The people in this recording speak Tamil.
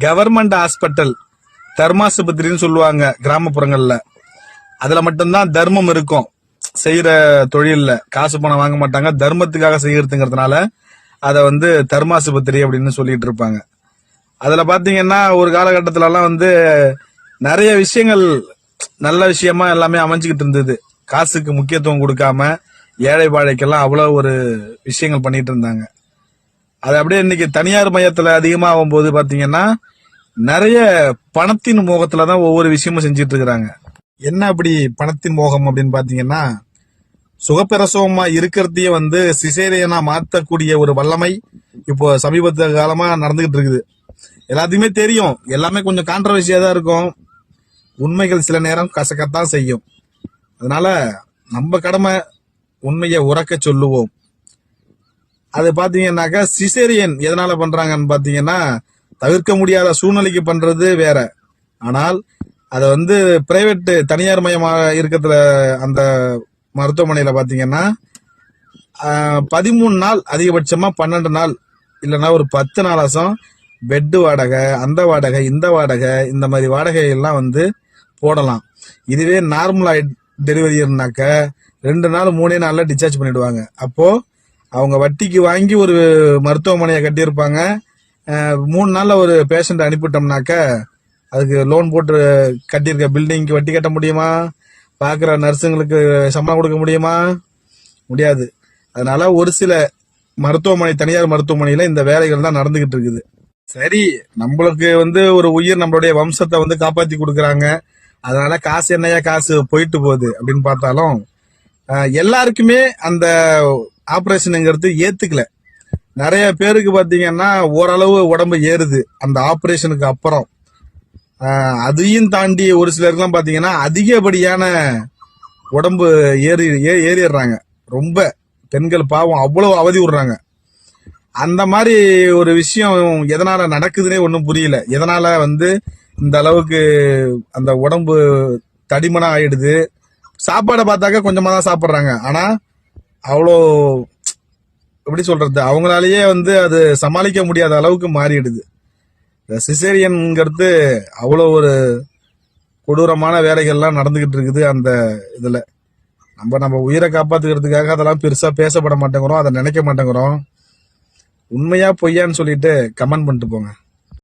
கவர்மெண்ட் ஹாஸ்பிட்டல் தர்மாசுபத்திரின்னு சொல்லுவாங்க கிராமப்புறங்கள்ல. அதுல மட்டும்தான் தர்மம் இருக்கும். செய்யற தொழில்ல காசு பணம் வாங்க மாட்டாங்க, தர்மத்துக்காக செய்யறதுங்கிறதுனால அத தர்மாசுபத்திரி அப்படின்னு சொல்லிட்டு இருப்பாங்க. அதுல பாத்தீங்கன்னா ஒரு காலகட்டத்துல எல்லாம் நிறைய விஷயங்கள் நல்ல விஷயமா எல்லாமே அமைஞ்சுக்கிட்டு இருந்தது. காசுக்கு முக்கியத்துவம் கொடுக்காம ஏழை வாழைக்கெல்லாம் அவ்வளவு ஒரு விஷயங்கள் பண்ணிட்டு இருந்தாங்க. அது அப்படியே இன்னைக்கு தனியார் மையத்துல அதிகமா ஆகும்போது பாத்தீங்கன்னா நிறைய பணத்தின் மோகத்துலதான் ஒவ்வொரு விஷயமும் செஞ்சிட்டு இருக்கிறாங்க. என்ன அப்படி பணத்தின் மோகம் அப்படின்னு பாத்தீங்கன்னா, சுகப்பிரசவமா இருக்கிறதையே சிசேரியனா மாத்தக்கூடிய ஒரு வல்லமை இப்போ சமீபத்த காலமா நடந்துகிட்டு இருக்குது. எல்லாத்தையுமே தெரியும், எல்லாமே கொஞ்சம் கான்ட்ரவர்சியா தான் இருக்கும். உண்மைகள் சில நேரம் கசக்கத்தான் செய்யும். அதனால நம்ம கடமை உண்மையை உறக்க சொல்லுவோம். அது பாத்தீங்கன்னாக்கா சிசேரியன் எதனால பண்றாங்கன்னு பாத்தீங்கன்னா, தவிர்க்க முடியாத சூழ்நிலைக்கு பண்றது வேற. ஆனால் அதை பிரைவேட் தனியார் மயமாக இருக்கிறதுல அந்த மருத்துவமனையில பாத்தீங்கன்னா 13 நாள் அதிகபட்சமா 12 நாள் இல்லைன்னா ஒரு 10 நாளாசம் பெட்டு வாடகை, அந்த வாடகை, இந்த வாடகை, இந்த மாதிரி வாடகை எல்லாம் போடலாம். இதுவே நார்மல் டெலிவரி இருந்தாக்க 2 நாள் 3 நாள்ல டிஸ்சார்ஜ் பண்ணிடுவாங்க. அப்போ அவங்க வட்டிக்கு வாங்கி ஒரு மருத்துவமனையை கட்டியிருப்பாங்க. 3 நாள்ல ஒரு பேஷண்ட் அனுப்பிட்டோம்னாக்க அதுக்கு லோன் போட்டு கட்டியிருக்க பில்டிங்க்கு வட்டி கட்ட முடியுமா? பாக்குற நர்ஸுங்களுக்கு சம்பளம் கொடுக்க முடியுமா? முடியாது. அதனால ஒரு சில மருத்துவமனை, தனியார் மருத்துவமனையில இந்த வேலைகள் தான் நடந்துகிட்டு இருக்குது. சரி, நம்மளுக்கு ஒரு உயிர், நம்மளுடைய வம்சத்தை காப்பாத்தி கொடுக்கறாங்க. அதனால காசு என்னையா காசு போயிட்டு போகுது அப்படின்னு பார்த்தாலும் எல்லாருக்குமே அந்த ஆபரேஷனுங்கிறது ஏத்துக்கல. நிறைய பேருக்கு பாத்தீங்கன்னா ஓரளவு உடம்பு ஏறுது அந்த ஆபரேஷனுக்கு அப்புறம். அதையும் தாண்டி ஒரு சிலருக்குலாம் பாத்தீங்கன்னா அதிகப்படியான உடம்பு ஏறிடுறாங்க. ரொம்ப பெண்கள் பாவம் அவ்வளவு அவதி விடுறாங்க. அந்த மாதிரி ஒரு விஷயம் எதனால நடக்குதுன்னே ஒன்றும் புரியல. எதனால இந்த அளவுக்கு அந்த உடம்பு தடிமனா ஆயிடுது. சாப்பாடை பார்த்தாக்க கொஞ்சமா தான் சாப்பிட்றாங்க. ஆனா அவ்வளோ எப்படி சொல்றது, அவங்களாலேயே அது சமாளிக்க முடியாத அளவுக்கு மாறிடுது. இந்த சிசேரியன்ங்கிறது அவ்வளோ ஒரு கொடூரமான வேலைகள்லாம் நடந்துகிட்டு இருக்குது. அந்த இதுல நம்ம உயிரை காப்பாத்துக்கிறதுக்காக அதெல்லாம் பெருசா பேசப்பட மாட்டேங்கிறோம், அதை நினைக்க மாட்டேங்கிறோம். உண்மையா பொய்யான்னு சொல்லிட்டு கமெண்ட் பண்ணிட்டு போங்க.